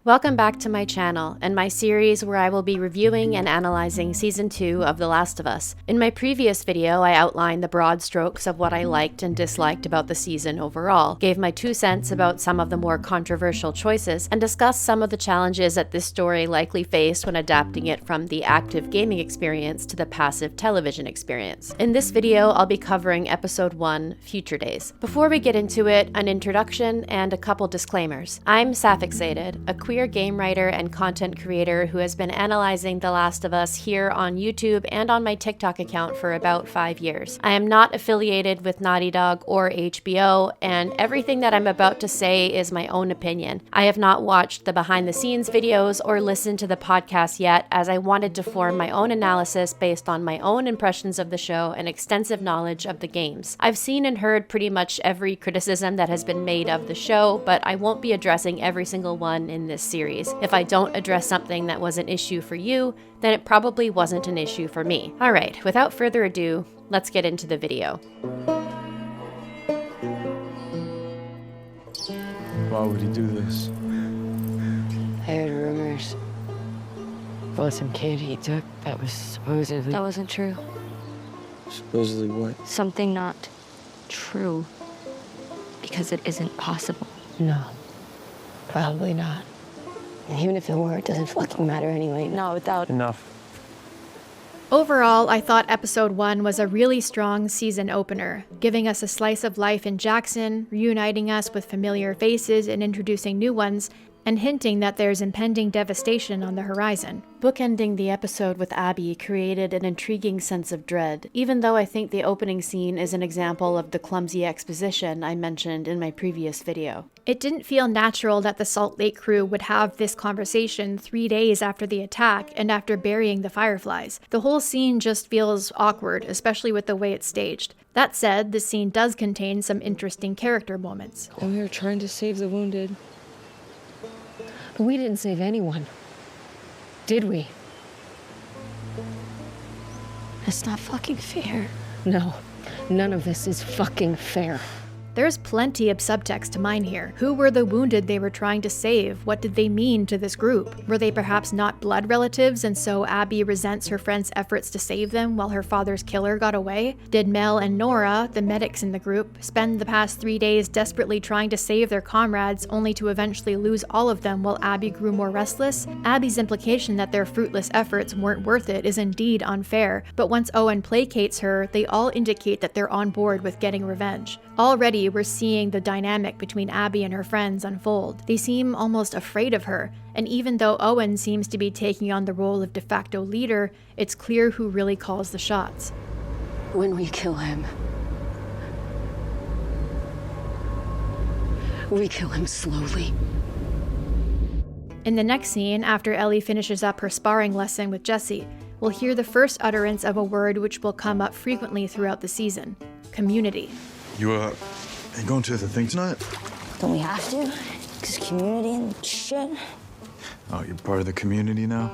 Welcome back to my channel and my series where I will be reviewing and analyzing Season 2 of The Last of Us. In my previous video, I outlined the broad strokes of what I liked and disliked about the season overall, gave my 2 cents about some of the more controversial choices, and discussed some of the challenges that this story likely faced when adapting it from the active gaming experience to the passive television experience. In this video, I'll be covering Episode 1, Future Days. Before we get into it, an introduction and a couple disclaimers. I'm sapphixated, a queer game writer and content creator who has been analyzing The Last of Us here on YouTube and on my TikTok account for about 5 years. I am not affiliated with Naughty Dog or HBO, and everything that I'm about to say is my own opinion. I have not watched the behind the scenes videos or listened to the podcast yet, as I wanted to form my own analysis based on my own impressions of the show and extensive knowledge of the games. I've seen and heard pretty much every criticism that has been made of the show, but I won't be addressing every single one in this series. If I don't address something that was an issue for you, then it probably wasn't an issue for me. Alright, without further ado, let's get into the video. Why would he do this? I heard rumors about some kid he took that was supposedly... That wasn't true. Supposedly what? Something not true. Because it isn't possible. No, probably not. And even if it were, it doesn't fucking matter anyway. No, without... Enough. Overall, I thought Episode 1 was a really strong season opener, giving us a slice of life in Jackson, reuniting us with familiar faces and introducing new ones, and hinting that there's impending devastation on the horizon. Bookending the episode with Abby created an intriguing sense of dread, even though I think the opening scene is an example of the clumsy exposition I mentioned in my previous video. It didn't feel natural that the Salt Lake crew would have this conversation 3 days after the attack and after burying the Fireflies. The whole scene just feels awkward, especially with the way it's staged. That said, the scene does contain some interesting character moments. And we were trying to save the wounded. But we didn't save anyone. Did we? It's not fucking fair. No, none of this is fucking fair. There's plenty of subtext to mine here. Who were the wounded they were trying to save? What did they mean to this group? Were they perhaps not blood relatives, and so Abby resents her friend's efforts to save them while her father's killer got away? Did Mel and Nora, the medics in the group, spend the past 3 days desperately trying to save their comrades only to eventually lose all of them while Abby grew more restless? Abby's implication that their fruitless efforts weren't worth it is indeed unfair, but once Owen placates her, they all indicate that they're on board with getting revenge. Already, we're seeing the dynamic between Abby and her friends unfold. They seem almost afraid of her, and even though Owen seems to be taking on the role of de facto leader, it's clear who really calls the shots. When we kill him, we kill him slowly. In the next scene, after Ellie finishes up her sparring lesson with Jesse, we'll hear the first utterance of a word which will come up frequently throughout the season: community. You, ain't going to the thing tonight? Don't we have to? Because community and shit. Oh, you're part of the community now?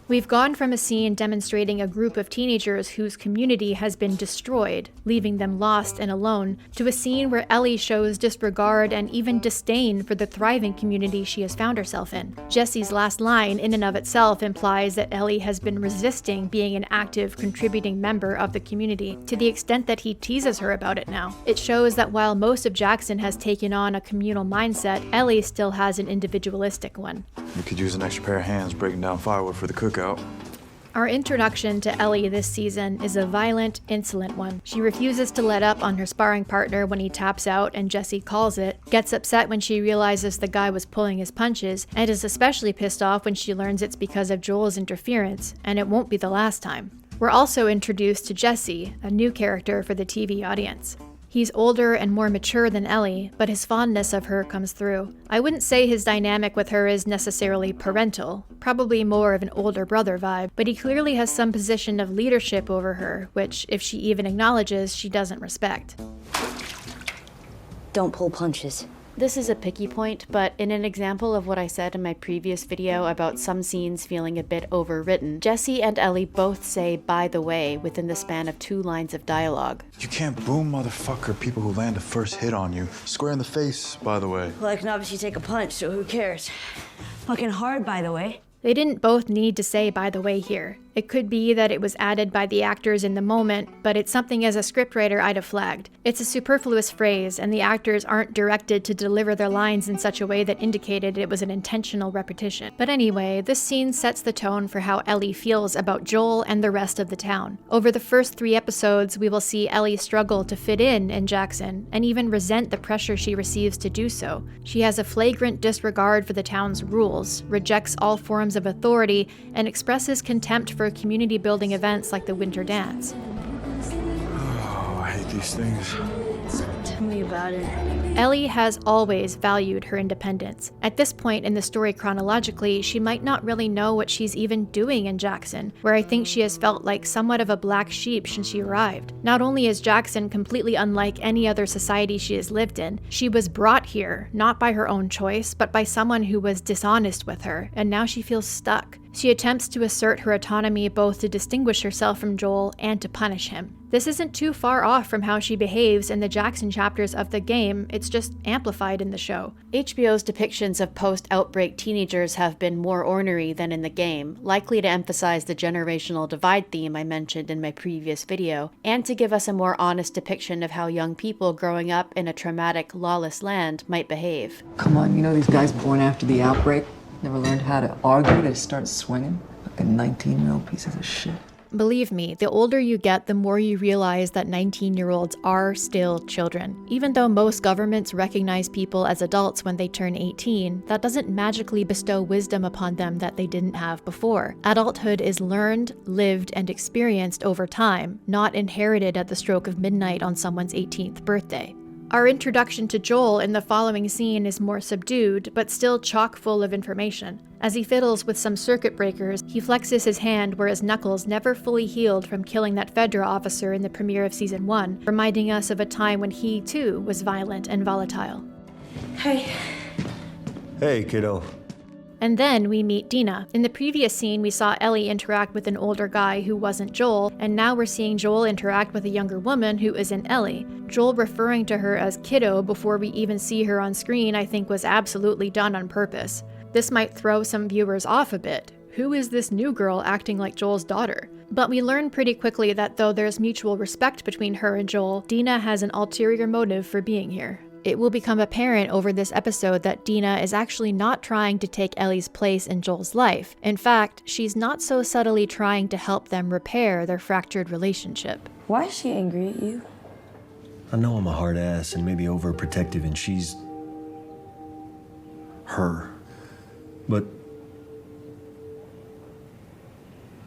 We've gone from a scene demonstrating a group of teenagers whose community has been destroyed, leaving them lost and alone, to a scene where Ellie shows disregard and even disdain for the thriving community she has found herself in. Jesse's last line in and of itself implies that Ellie has been resisting being an active, contributing member of the community, to the extent that he teases her about it now. It shows that while most of Jackson has taken on a communal mindset, Ellie still has an individualistic one. You could use an extra pair of hands breaking down firewood for the cookout. Our introduction to Ellie this season is a violent, insolent one. She refuses to let up on her sparring partner when he taps out and Jesse calls it, gets upset when she realizes the guy was pulling his punches, and is especially pissed off when she learns it's because of Joel's interference, and it won't be the last time. We're also introduced to Jesse, a new character for the TV audience. He's older and more mature than Ellie, but his fondness of her comes through. I wouldn't say his dynamic with her is necessarily parental, probably more of an older brother vibe, but he clearly has some position of leadership over her, which, if she even acknowledges, she doesn't respect. Don't pull punches. This is a picky point, but in an example of what I said in my previous video about some scenes feeling a bit overwritten, Jesse and Ellie both say "by the way" within the span of 2 lines of dialogue. You can't boom motherfucker people who land a first hit on you. Square in the face, by the way. Well, I can obviously take a punch, so who cares? Fucking hard, by the way. They didn't both need to say "by the way" here. It could be that it was added by the actors in the moment, but it's something as a scriptwriter I'd have flagged. It's a superfluous phrase, and the actors aren't directed to deliver their lines in such a way that indicated it was an intentional repetition. But anyway, this scene sets the tone for how Ellie feels about Joel and the rest of the town. Over the first 3 episodes, we will see Ellie struggle to fit in Jackson, and even resent the pressure she receives to do so. She has a flagrant disregard for the town's rules, rejects all forms of authority, and expresses contempt for community-building events like the Winter Dance. Oh, I hate these things. Tell me about it. Ellie has always valued her independence. At this point in the story chronologically, she might not really know what she's even doing in Jackson, where I think she has felt like somewhat of a black sheep since she arrived. Not only is Jackson completely unlike any other society she has lived in, she was brought here, not by her own choice, but by someone who was dishonest with her, and now she feels stuck. She attempts to assert her autonomy both to distinguish herself from Joel and to punish him. This isn't too far off from how she behaves in the Jackson chapters of the game, it's just amplified in the show. HBO's depictions of post-outbreak teenagers have been more ornery than in the game, likely to emphasize the generational divide theme I mentioned in my previous video, and to give us a more honest depiction of how young people growing up in a traumatic, lawless land might behave. Come on, you know these guys born after the outbreak never learned how to argue, they start swinging. Like a 19-year-old pieces of shit. Believe me, the older you get, the more you realize that 19-year-olds are still children. Even though most governments recognize people as adults when they turn 18, that doesn't magically bestow wisdom upon them that they didn't have before. Adulthood is learned, lived, and experienced over time, not inherited at the stroke of midnight on someone's 18th birthday. Our introduction to Joel in the following scene is more subdued, but still chock full of information. As he fiddles with some circuit breakers, he flexes his hand where his knuckles never fully healed from killing that Fedra officer in the premiere of Season 1, reminding us of a time when he, too, was violent and volatile. Hey. Hey, kiddo. And then we meet Dina. In the previous scene, we saw Ellie interact with an older guy who wasn't Joel, and now we're seeing Joel interact with a younger woman who isn't Ellie. Joel referring to her as kiddo before we even see her on screen, I think was absolutely done on purpose. This might throw some viewers off a bit. Who is this new girl acting like Joel's daughter? But we learn pretty quickly that though there's mutual respect between her and Joel, Dina has an ulterior motive for being here. It will become apparent over this episode that Dina is actually not trying to take Ellie's place in Joel's life. In fact, she's not so subtly trying to help them repair their fractured relationship. Why is she angry at you? I know I'm a hard ass and maybe overprotective, and she's her. But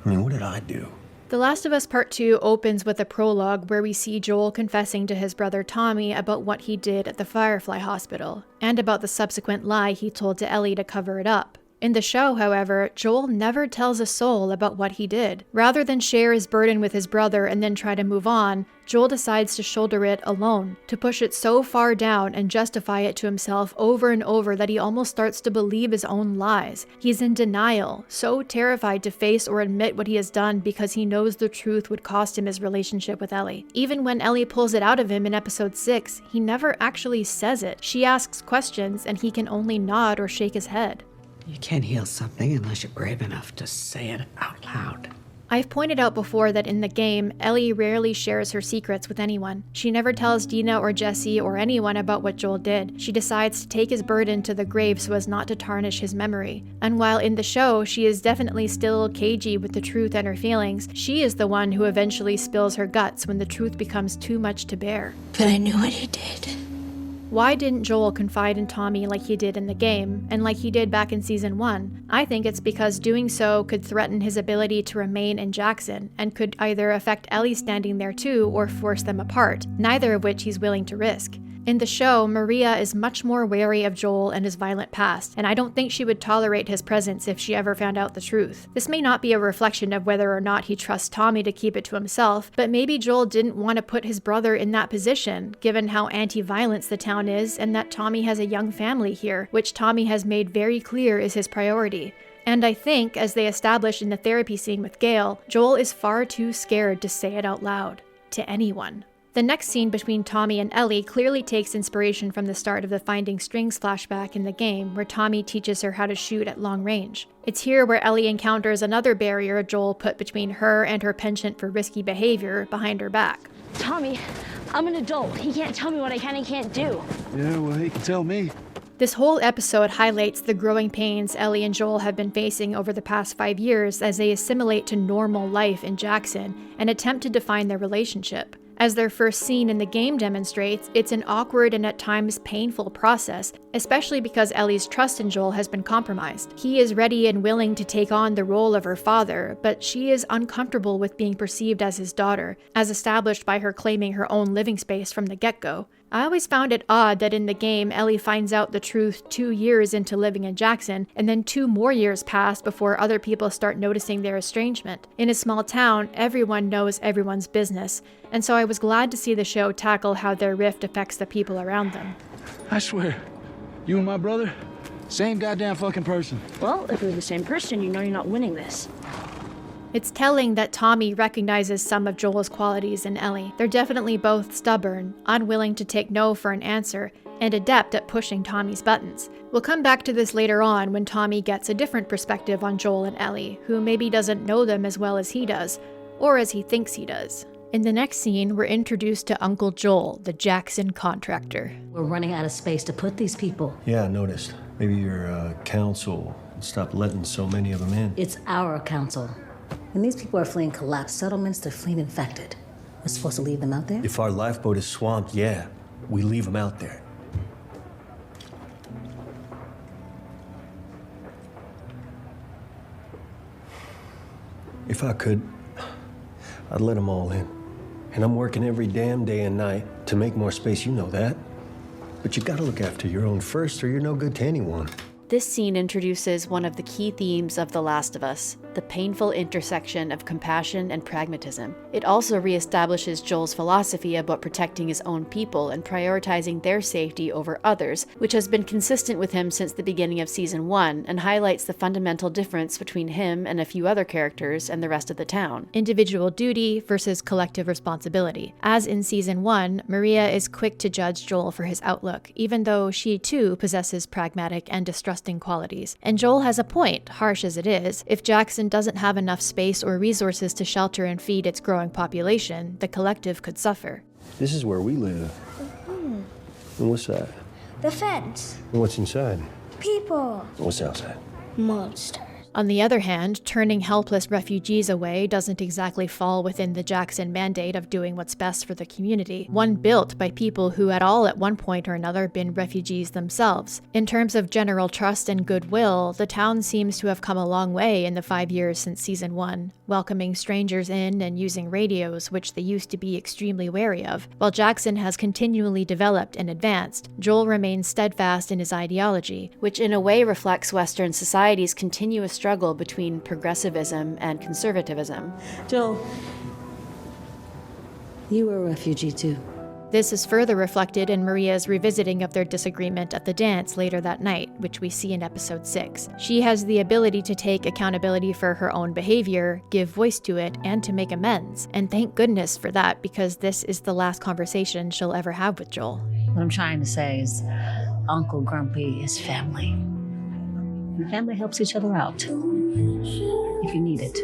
I mean, what did I do? The Last of Us Part 2 opens with a prologue where we see Joel confessing to his brother Tommy about what he did at the Firefly Hospital, and about the subsequent lie he told to Ellie to cover it up. In the show, however, Joel never tells a soul about what he did. Rather than share his burden with his brother and then try to move on, Joel decides to shoulder it alone, to push it so far down and justify it to himself over and over that he almost starts to believe his own lies. He's in denial, so terrified to face or admit what he has done because he knows the truth would cost him his relationship with Ellie. Even when Ellie pulls it out of him in episode 6, he never actually says it. She asks questions and he can only nod or shake his head. You can't heal something unless you're brave enough to say it out loud. I've pointed out before that in the game, Ellie rarely shares her secrets with anyone. She never tells Dina or Jesse or anyone about what Joel did. She decides to take his burden to the grave so as not to tarnish his memory. And while in the show, she is definitely still cagey with the truth and her feelings, she is the one who eventually spills her guts when the truth becomes too much to bear. But I knew what he did. Why didn't Joel confide in Tommy like he did in the game, and like he did back in Season 1? I think it's because doing so could threaten his ability to remain in Jackson, and could either affect Ellie standing there too, or force them apart, neither of which he's willing to risk. In the show, Maria is much more wary of Joel and his violent past, and I don't think she would tolerate his presence if she ever found out the truth. This may not be a reflection of whether or not he trusts Tommy to keep it to himself, but maybe Joel didn't want to put his brother in that position, given how anti-violence the town is and that Tommy has a young family here, which Tommy has made very clear is his priority. And I think, as they established in the therapy scene with Gail, Joel is far too scared to say it out loud. To anyone. The next scene between Tommy and Ellie clearly takes inspiration from the start of the Finding Strings flashback in the game, where Tommy teaches her how to shoot at long range. It's here where Ellie encounters another barrier Joel put between her and her penchant for risky behavior behind her back. Tommy, I'm an adult. He can't tell me what I can and can't do. Yeah, well, he can tell me. This whole episode highlights the growing pains Ellie and Joel have been facing over the past 5 years as they assimilate to normal life in Jackson and attempt to define their relationship. As their first scene in the game demonstrates, it's an awkward and at times painful process, especially because Ellie's trust in Joel has been compromised. He is ready and willing to take on the role of her father, but she is uncomfortable with being perceived as his daughter, as established by her claiming her own living space from the get-go. I always found it odd that in the game, Ellie finds out the truth 2 years into living in Jackson, and then 2 more years pass before other people start noticing their estrangement. In a small town, everyone knows everyone's business, and so I was glad to see the show tackle how their rift affects the people around them. I swear, you and my brother, same goddamn fucking person. Well, if we're the same person, you know you're not winning this. It's telling that Tommy recognizes some of Joel's qualities in Ellie. They're definitely both stubborn, unwilling to take no for an answer, and adept at pushing Tommy's buttons. We'll come back to this later on when Tommy gets a different perspective on Joel and Ellie, who maybe doesn't know them as well as he does, or as he thinks he does. In the next scene, we're introduced to Uncle Joel, the Jackson contractor. We're running out of space to put these people. Yeah, I noticed. Maybe your council stop letting so many of them in. It's our council. When these people are fleeing collapsed settlements, they're fleeing infected. We're supposed to leave them out there? If our lifeboat is swamped, yeah, we leave them out there. If I could, I'd let them all in. And I'm working every damn day and night to make more space, you know that. But you gotta look after your own first or you're no good to anyone. This scene introduces one of the key themes of The Last of Us, the painful intersection of compassion and pragmatism. It also reestablishes Joel's philosophy about protecting his own people and prioritizing their safety over others, which has been consistent with him since the beginning of Season 1 and highlights the fundamental difference between him and a few other characters and the rest of the town. Individual duty versus collective responsibility. As in Season 1, Maria is quick to judge Joel for his outlook, even though she too possesses pragmatic and distrusting qualities. And Joel has a point, harsh as it is. If Jackson doesn't have enough space or resources to shelter and feed its growing population, the collective could suffer. This is where we live. Mm-hmm. And what's that? The fence. And what's inside? People. What's outside? Monsters. On the other hand, turning helpless refugees away doesn't exactly fall within the Jackson mandate of doing what's best for the community, one built by people who had all at one point or another been refugees themselves. In terms of general trust and goodwill, the town seems to have come a long way in the 5 years since Season 1, welcoming strangers in and using radios, which they used to be extremely wary of. While Jackson has continually developed and advanced, Joel remains steadfast in his ideology, which in a way reflects Western society's continuous struggle between progressivism and conservatism. Joel, you were a refugee too. This is further reflected in Maria's revisiting of their disagreement at the dance later that night, which we see in episode 6. She has the ability to take accountability for her own behavior, give voice to it, and to make amends. And thank goodness for that, because this is the last conversation she'll ever have with Joel. What I'm trying to say is Uncle Grumpy is family. And family helps each other out. If you need it.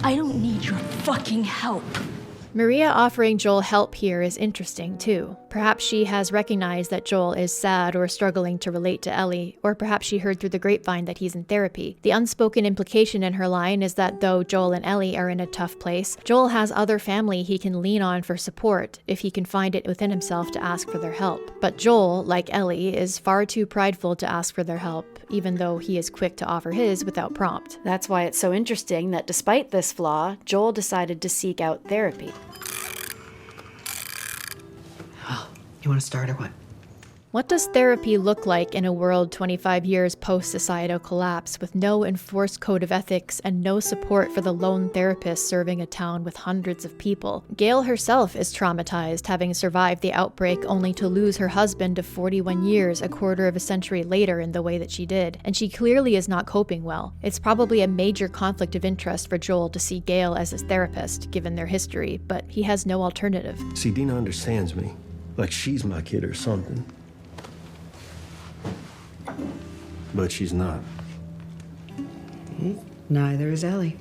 I don't need your fucking help. Maria offering Joel help here is interesting too. Perhaps she has recognized that Joel is sad or struggling to relate to Ellie, or perhaps she heard through the grapevine that he's in therapy. The unspoken implication in her line is that though Joel and Ellie are in a tough place, Joel has other family he can lean on for support if he can find it within himself to ask for their help. But Joel, like Ellie, is far too prideful to ask for their help, even though he is quick to offer his without prompt. That's why it's so interesting that despite this flaw, Joel decided to seek out therapy. You want to start or what? What does therapy look like in a world 25 years post-societal collapse with no enforced code of ethics and no support for the lone therapist serving a town with hundreds of people? Gail herself is traumatized, having survived the outbreak only to lose her husband of 41 years a quarter of a century later in the way that she did, and she clearly is not coping well. It's probably a major conflict of interest for Joel to see Gail as his therapist, given their history, but he has no alternative. See, Dina understands me, like she's my kid or something. But she's not. Neither is Ellie.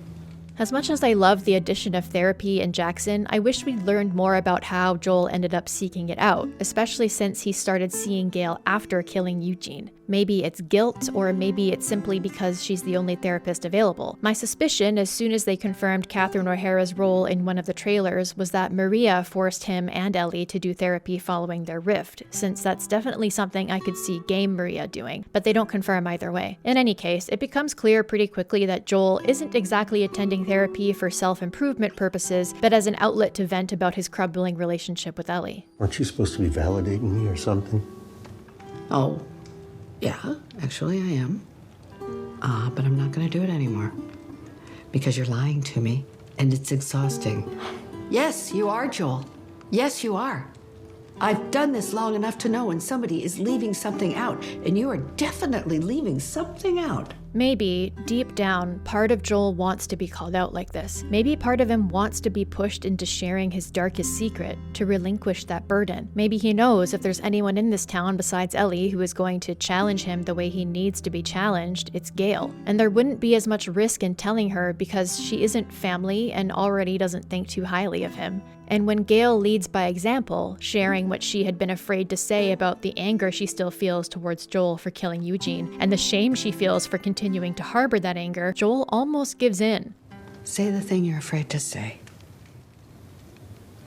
As much as I love the addition of therapy in Jackson, I wish we'd learned more about how Joel ended up seeking it out, especially since he started seeing Gail after killing Eugene. Maybe it's guilt, or maybe it's simply because she's the only therapist available. My suspicion, as soon as they confirmed Catherine O'Hara's role in one of the trailers, was that Maria forced him and Ellie to do therapy following their rift, since that's definitely something I could see game Maria doing, but they don't confirm either way. In any case, it becomes clear pretty quickly that Joel isn't exactly attending therapy for self-improvement purposes, but as an outlet to vent about his crumbling relationship with Ellie. Aren't you supposed to be validating me or something? Oh, yeah, actually I am. But I'm not gonna do it anymore. Because you're lying to me, and it's exhausting. Yes, you are, Joel. Yes, you are. I've done this long enough to know when somebody is leaving something out, and you are definitely leaving something out. Maybe, deep down, part of Joel wants to be called out like this. Maybe part of him wants to be pushed into sharing his darkest secret, to relinquish that burden. Maybe he knows if there's anyone in this town besides Ellie who is going to challenge him the way he needs to be challenged, it's Gail. And there wouldn't be as much risk in telling her because she isn't family and already doesn't think too highly of him. And when Gail leads by example, sharing what she had been afraid to say about the anger she still feels towards Joel for killing Eugene, and the shame she feels for continuing to harbor that anger, Joel almost gives in. Say the thing you're afraid to say.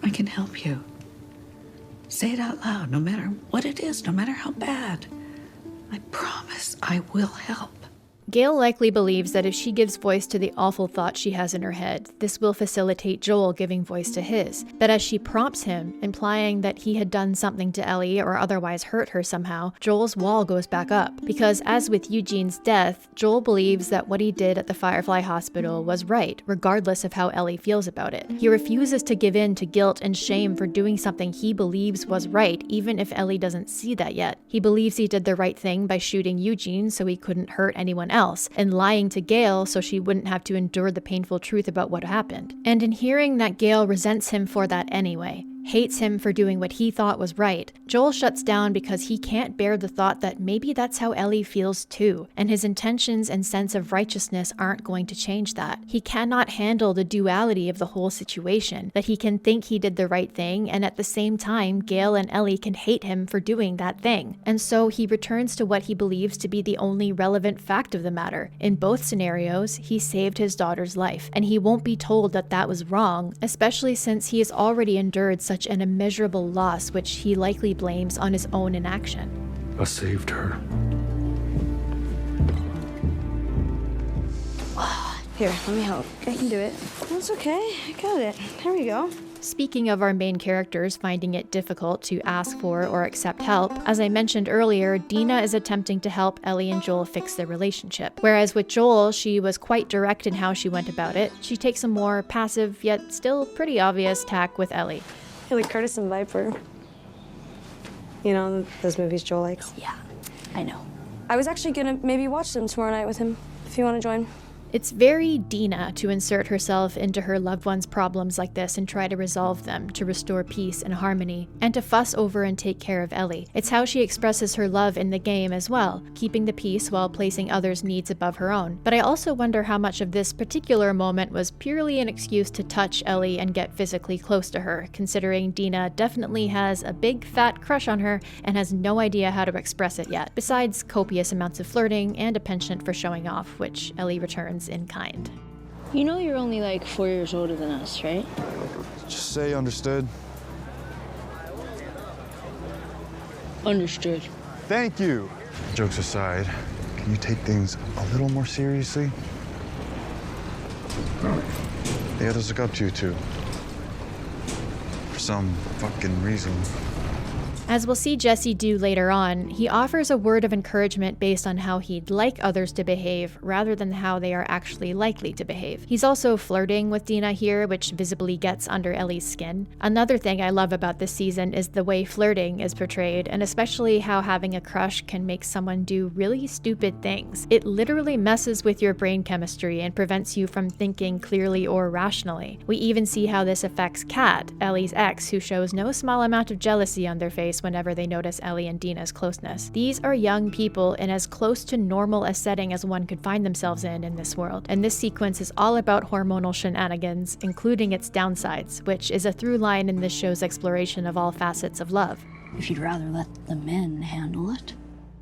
I can help you. Say it out loud, no matter what it is, no matter how bad. I promise I will help. Gail likely believes that if she gives voice to the awful thoughts she has in her head, this will facilitate Joel giving voice to his. But as she prompts him, implying that he had done something to Ellie or otherwise hurt her somehow, Joel's wall goes back up. Because as with Eugene's death, Joel believes that what he did at the Firefly Hospital was right, regardless of how Ellie feels about it. He refuses to give in to guilt and shame for doing something he believes was right, even if Ellie doesn't see that yet. He believes he did the right thing by shooting Eugene so he couldn't hurt anyone else, and lying to Gail so she wouldn't have to endure the painful truth about what happened. And in hearing that Gail resents him for that anyway, hates him for doing what he thought was right, Joel shuts down because he can't bear the thought that maybe that's how Ellie feels too, and his intentions and sense of righteousness aren't going to change that. He cannot handle the duality of the whole situation, that he can think he did the right thing, and at the same time, Gail and Ellie can hate him for doing that thing. And so he returns to what he believes to be the only relevant fact of the matter. In both scenarios, he saved his daughter's life, and he won't be told that that was wrong, especially since he has already endured such an immeasurable loss, which he likely blames on his own inaction. I saved her. Here, let me help. I can do it. That's okay. I got it. There we go. Speaking of our main characters finding it difficult to ask for or accept help, as I mentioned earlier, Dina is attempting to help Ellie and Joel fix their relationship. Whereas with Joel, she was quite direct in how she went about it. She takes a more passive, yet still pretty obvious tack with Ellie. Hey, like Curtis and Viper. You know, those movies Joel likes? Yeah, I know. I was actually gonna maybe watch them tomorrow night with him, if you want to join. It's very Dina to insert herself into her loved one's problems like this and try to resolve them, to restore peace and harmony, and to fuss over and take care of Ellie. It's how she expresses her love in the game as well, keeping the peace while placing others' needs above her own. But I also wonder how much of this particular moment was purely an excuse to touch Ellie and get physically close to her, considering Dina definitely has a big fat crush on her and has no idea how to express it yet, besides copious amounts of flirting and a penchant for showing off, which Ellie returns in kind. You know you're only like 4 years older than us, right? Just say understood. Understood. Thank you. Jokes aside, can you take things a little more seriously? The others look up to you too. For some fucking reason. As we'll see Jesse do later on, he offers a word of encouragement based on how he'd like others to behave rather than how they are actually likely to behave. He's also flirting with Dina here, which visibly gets under Ellie's skin. Another thing I love about this season is the way flirting is portrayed, and especially how having a crush can make someone do really stupid things. It literally messes with your brain chemistry and prevents you from thinking clearly or rationally. We even see how this affects Kat, Ellie's ex, who shows no small amount of jealousy on their face whenever they notice Ellie and Dina's closeness. These are young people in as close to normal a setting as one could find themselves in this world, and this sequence is all about hormonal shenanigans, including its downsides, which is a through line in this show's exploration of all facets of love. If you'd rather let the men handle it.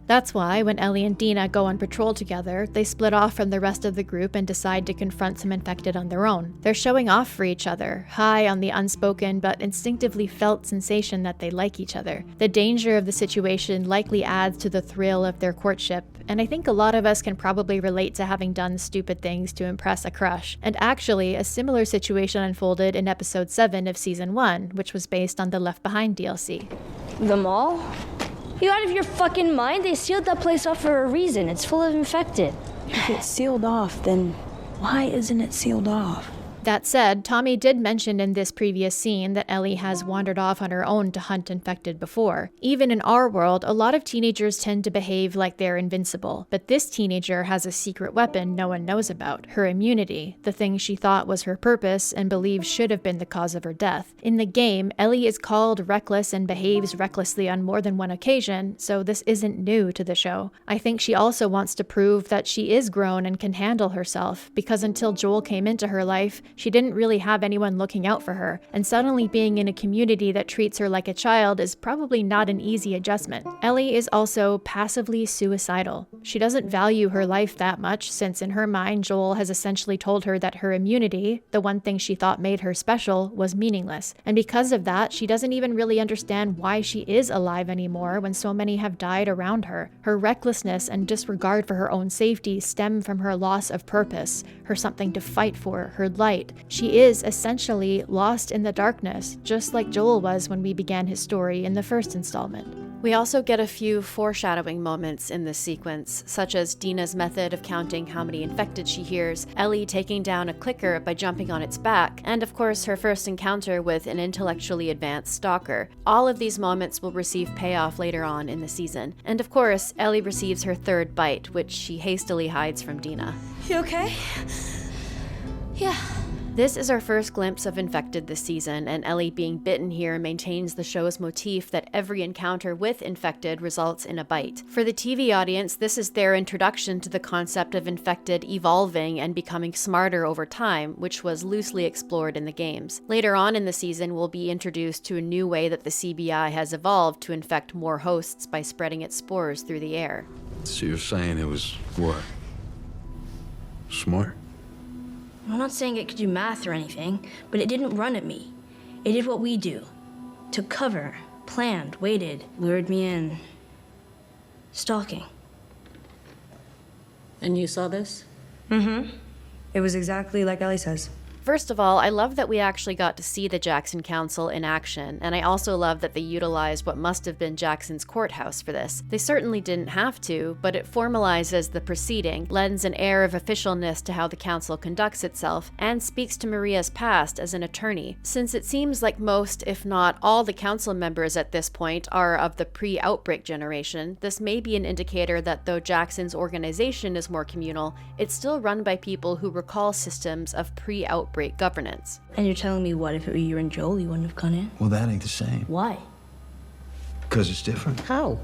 That's why, when Ellie and Dina go on patrol together, they split off from the rest of the group and decide to confront some infected on their own. They're showing off for each other, high on the unspoken but instinctively felt sensation that they like each other. The danger of the situation likely adds to the thrill of their courtship, and I think a lot of us can probably relate to having done stupid things to impress a crush. And actually, a similar situation unfolded in episode 7 of season 1, which was based on the Left Behind DLC. The mall? You out of your fucking mind? They sealed that place off for a reason. It's full of infected. If it's sealed off, then why isn't it sealed off? That said, Tommy did mention in this previous scene that Ellie has wandered off on her own to hunt infected before. Even in our world, a lot of teenagers tend to behave like they're invincible, but this teenager has a secret weapon no one knows about, her immunity, the thing she thought was her purpose and believes should have been the cause of her death. In the game, Ellie is called reckless and behaves recklessly on more than one occasion, so this isn't new to the show. I think she also wants to prove that she is grown and can handle herself, because until Joel came into her life, she didn't really have anyone looking out for her, and suddenly being in a community that treats her like a child is probably not an easy adjustment. Ellie is also passively suicidal. She doesn't value her life that much, since in her mind Joel has essentially told her that her immunity, the one thing she thought made her special, was meaningless. And because of that, she doesn't even really understand why she is alive anymore when so many have died around her. Her recklessness and disregard for her own safety stem from her loss of purpose, her something to fight for, her light. She is essentially lost in the darkness, just like Joel was when we began his story in the first installment. We also get a few foreshadowing moments in this sequence, such as Dina's method of counting how many infected she hears, Ellie taking down a clicker by jumping on its back, and of course her first encounter with an intellectually advanced stalker. All of these moments will receive payoff later on in the season. And of course, Ellie receives her third bite, which she hastily hides from Dina. You okay? Yeah. This is our first glimpse of infected this season, and Ellie being bitten here maintains the show's motif that every encounter with infected results in a bite. For the TV audience, this is their introduction to the concept of infected evolving and becoming smarter over time, which was loosely explored in the games. Later on in the season, we'll be introduced to a new way that the CBI has evolved to infect more hosts by spreading its spores through the air. So you're saying it was what? Smart? I'm not saying it could do math or anything, but it didn't run at me. It did what we do. Took cover, planned, waited, lured me in. Stalking. And you saw this? Mm-hmm. It was exactly like Ellie says. First of all, I love that we actually got to see the Jackson Council in action, and I also love that they utilized what must have been Jackson's courthouse for this. They certainly didn't have to, but it formalizes the proceeding, lends an air of officialness to how the council conducts itself, and speaks to Maria's past as an attorney. Since it seems like most, if not all, the council members at this point are of the pre-outbreak generation, this may be an indicator that though Jackson's organization is more communal, it's still run by people who recall systems of pre-outbreak governance. And you're telling me what, if it were you and Joel, you wouldn't have gone in? Well, that ain't the same. Why? Because it's different. How?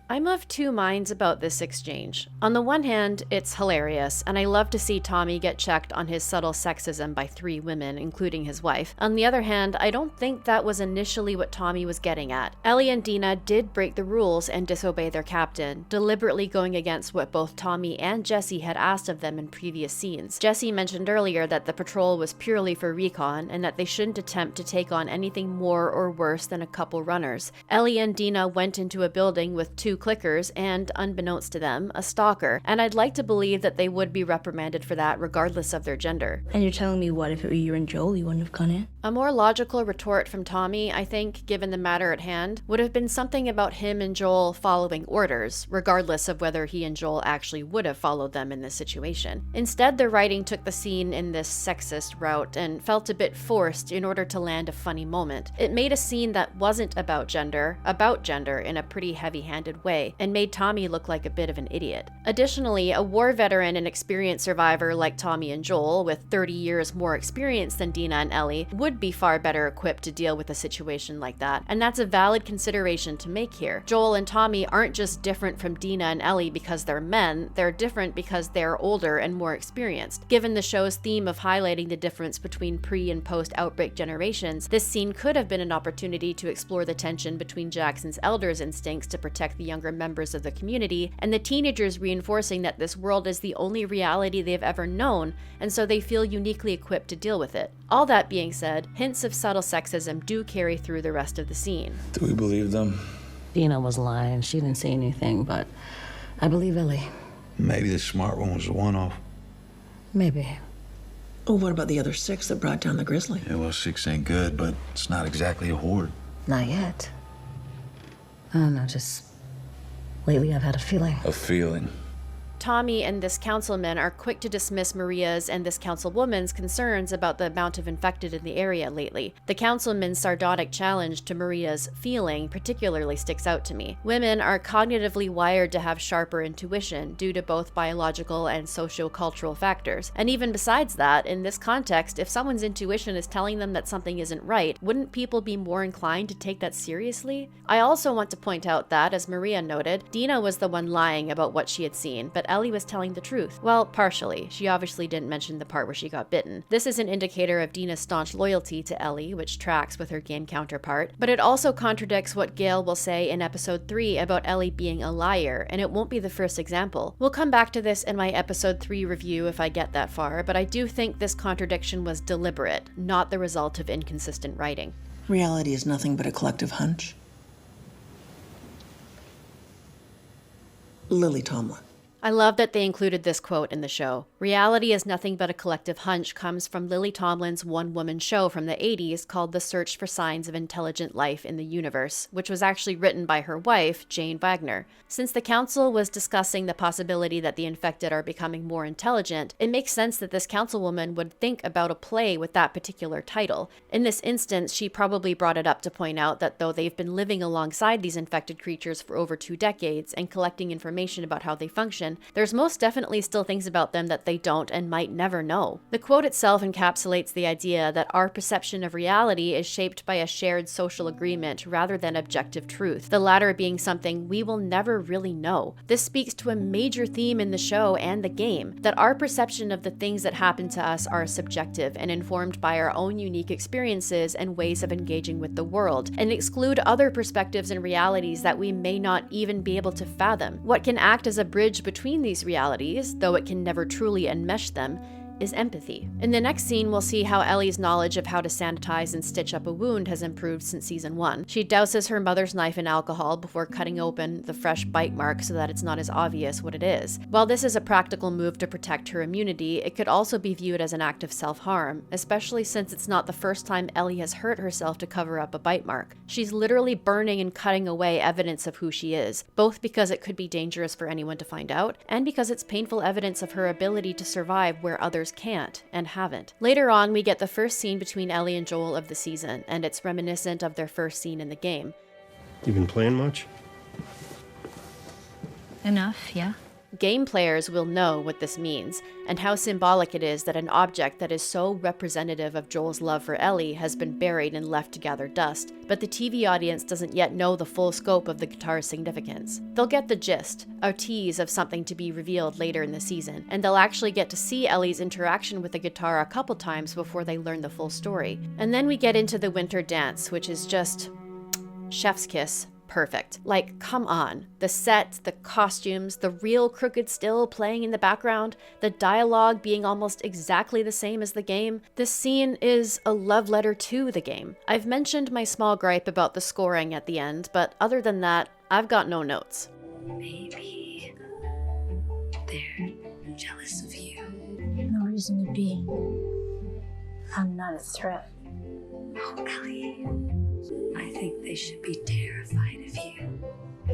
I'm of two minds about this exchange. On the one hand, it's hilarious, and I love to see Tommy get checked on his subtle sexism by 3 women, including his wife. On the other hand, I don't think that was initially what Tommy was getting at. Ellie and Dina did break the rules and disobey their captain, deliberately going against what both Tommy and Jesse had asked of them in previous scenes. Jesse mentioned earlier that the patrol was purely for recon, and that they shouldn't attempt to take on anything more or worse than a couple runners. Ellie and Dina went into a building with 2 2 clickers and, unbeknownst to them, a stalker, and I'd like to believe that they would be reprimanded for that regardless of their gender. And you're telling me what, if it were you and Joel, you wouldn't have gone in? A more logical retort from Tommy, I think, given the matter at hand, would have been something about him and Joel following orders, regardless of whether he and Joel actually would have followed them in this situation. Instead, the writing took the scene in this sexist route and felt a bit forced in order to land a funny moment. It made a scene that wasn't about gender in a pretty heavy-handed way, and made Tommy look like a bit of an idiot. Additionally, a war veteran and experienced survivor like Tommy and Joel, with 30 years more experience than Dina and Ellie, would be far better equipped to deal with a situation like that, and that's a valid consideration to make here. Joel and Tommy aren't just different from Dina and Ellie because they're men, they're different because they're older and more experienced. Given the show's theme of highlighting the difference between pre- and post-outbreak generations, this scene could have been an opportunity to explore the tension between Jackson's elders' instincts to protect the younger members of the community, and the teenagers reinforcing that this world is the only reality they've ever known, and so they feel uniquely equipped to deal with it. All that being said, hints of subtle sexism do carry through the rest of the scene. Do we believe them? Dina was lying. She didn't see anything, but I believe Ellie. Maybe the smart one was a one-off. Maybe. Oh, what about the other 6 that brought down the grizzly? Yeah, well, 6 ain't good, but it's not exactly a horde. Not yet. I don't know, just lately I've had a feeling. A feeling. Tommy and this councilman are quick to dismiss Maria's and this councilwoman's concerns about the amount of infected in the area lately. The councilman's sardonic challenge to Maria's feeling particularly sticks out to me. Women are cognitively wired to have sharper intuition due to both biological and socio-cultural factors. And even besides that, in this context, if someone's intuition is telling them that something isn't right, wouldn't people be more inclined to take that seriously? I also want to point out that, as Maria noted, Dina was the one lying about what she had seen, but Ellie was telling the truth. Well, partially. She obviously didn't mention the part where she got bitten. This is an indicator of Dina's staunch loyalty to Ellie, which tracks with her game counterpart, but it also contradicts what Gail will say in episode 3 about Ellie being a liar, and it won't be the first example. We'll come back to this in my episode 3 review if I get that far, but I do think this contradiction was deliberate, not the result of inconsistent writing. Reality is nothing but a collective hunch. Lily Tomlin. I love that they included this quote in the show. Reality is nothing but a collective hunch comes from Lily Tomlin's one-woman show from the 80s called The Search for Signs of Intelligent Life in the Universe, which was actually written by her wife, Jane Wagner. Since the council was discussing the possibility that the infected are becoming more intelligent, it makes sense that this councilwoman would think about a play with that particular title. In this instance, she probably brought it up to point out that though they've been living alongside these infected creatures for over 2 decades and collecting information about how they function, there's most definitely still things about them that they don't and might never know. The quote itself encapsulates the idea that our perception of reality is shaped by a shared social agreement rather than objective truth, the latter being something we will never really know. This speaks to a major theme in the show and the game, that our perception of the things that happen to us are subjective and informed by our own unique experiences and ways of engaging with the world, and exclude other perspectives and realities that we may not even be able to fathom. What can act as a bridge between these realities, though it can never truly enmesh them, is empathy. In the next scene, we'll see how Ellie's knowledge of how to sanitize and stitch up a wound has improved since season 1. She douses her mother's knife in alcohol before cutting open the fresh bite mark so that it's not as obvious what it is. While this is a practical move to protect her immunity, it could also be viewed as an act of self-harm, especially since it's not the first time Ellie has hurt herself to cover up a bite mark. She's literally burning and cutting away evidence of who she is, both because it could be dangerous for anyone to find out, and because it's painful evidence of her ability to survive where others can't and haven't. Later on, we get the first scene between Ellie and Joel of the season, and it's reminiscent of their first scene in the game. You been playing much? Enough, yeah. Game players will know what this means, and how symbolic it is that an object that is so representative of Joel's love for Ellie has been buried and left to gather dust, but the TV audience doesn't yet know the full scope of the guitar's significance. They'll get the gist, a tease of something to be revealed later in the season, and they'll actually get to see Ellie's interaction with the guitar a couple times before they learn the full story. And then we get into the winter dance, which is just chef's kiss. Perfect. Like, come on. The set, the costumes, the real crooked still playing in the background, the dialogue being almost exactly the same as the game. This scene is a love letter to the game. I've mentioned my small gripe about the scoring at the end, but other than that, I've got no notes. Maybe they're jealous of you. No reason to be. I'm not a threat. Oh, Ellie, I think they should be terrified of you.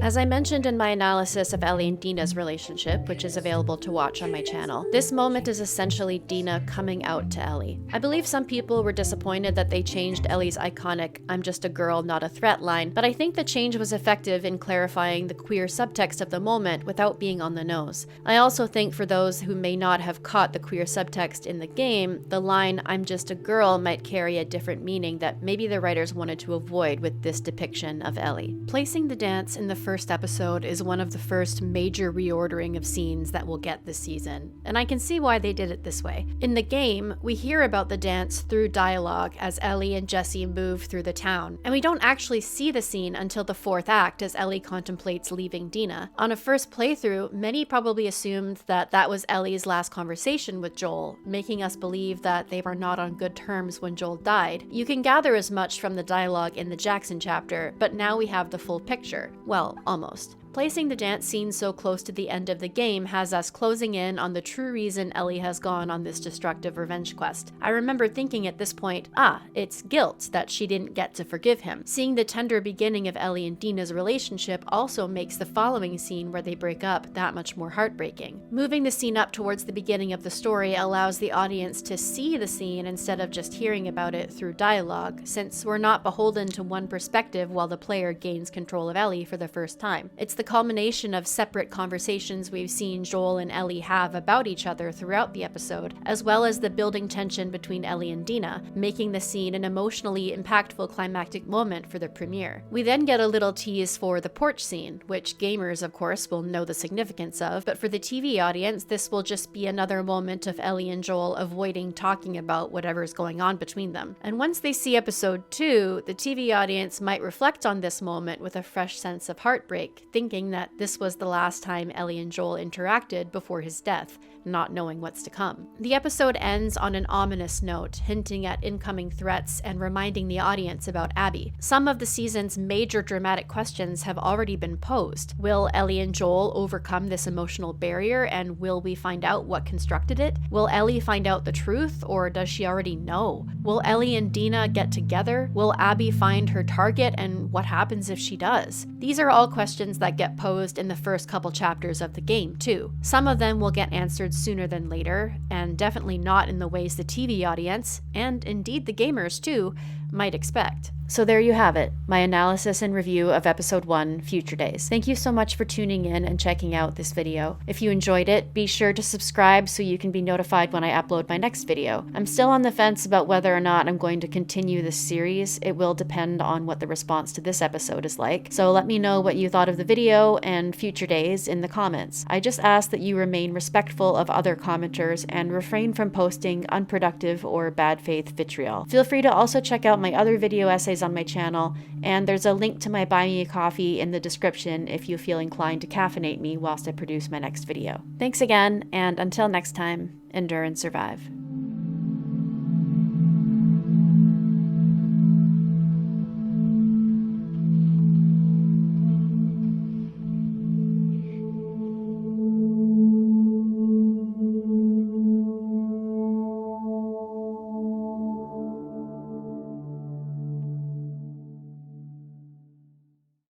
As I mentioned in my analysis of Ellie and Dina's relationship, which is available to watch on my channel, this moment is essentially Dina coming out to Ellie. I believe some people were disappointed that they changed Ellie's iconic "I'm just a girl, not a threat" line, but I think the change was effective in clarifying the queer subtext of the moment without being on the nose. I also think for those who may not have caught the queer subtext in the game, the line "I'm just a girl" might carry a different meaning that maybe the writers wanted to avoid with this depiction of Ellie. Placing the dance in the first episode is one of the first major reordering of scenes that we'll get this season, and I can see why they did it this way. In the game, we hear about the dance through dialogue as Ellie and Jesse move through the town, and we don't actually see the scene until the fourth act as Ellie contemplates leaving Dina. On a first playthrough, many probably assumed that that was Ellie's last conversation with Joel, making us believe that they were not on good terms when Joel died. You can gather as much from the dialogue in the Jackson chapter, but now we have the full picture. Well, almost. Placing the dance scene so close to the end of the game has us closing in on the true reason Ellie has gone on this destructive revenge quest. I remember thinking at this point, it's guilt that she didn't get to forgive him. Seeing the tender beginning of Ellie and Dina's relationship also makes the following scene where they break up that much more heartbreaking. Moving the scene up towards the beginning of the story allows the audience to see the scene instead of just hearing about it through dialogue, since we're not beholden to one perspective while the player gains control of Ellie for the first time. It's the culmination of separate conversations we've seen Joel and Ellie have about each other throughout the episode, as well as the building tension between Ellie and Dina, making the scene an emotionally impactful climactic moment for the premiere. We then get a little tease for the porch scene, which gamers, of course, will know the significance of, but for the TV audience, this will just be another moment of Ellie and Joel avoiding talking about whatever's going on between them. And once they see episode 2, the TV audience might reflect on this moment with a fresh sense of heartbreak, thinking that this was the last time Ellie and Joel interacted before his death, not knowing what's to come. The episode ends on an ominous note, hinting at incoming threats and reminding the audience about Abby. Some of the season's major dramatic questions have already been posed. Will Ellie and Joel overcome this emotional barrier, and will we find out what constructed it? Will Ellie find out the truth, or does she already know? Will Ellie and Dina get together? Will Abby find her target, and what happens if she does? These are all questions that get posed in the first couple chapters of the game, too. Some of them will get answered sooner than later, and definitely not in the ways the TV audience, and indeed the gamers too, might expect. So there you have it, my analysis and review of episode 1, Future Days. Thank you so much for tuning in and checking out this video. If you enjoyed it, be sure to subscribe so you can be notified when I upload my next video. I'm still on the fence about whether or not I'm going to continue this series. It will depend on what the response to this episode is like. So let me know what you thought of the video and Future Days in the comments. I just ask that you remain respectful of other commenters and refrain from posting unproductive or bad faith vitriol. Feel free to also check out my other video essays on my channel, and there's a link to my Buy Me a Coffee in the description if you feel inclined to caffeinate me whilst I produce my next video. Thanks again, and until next time, endure and survive.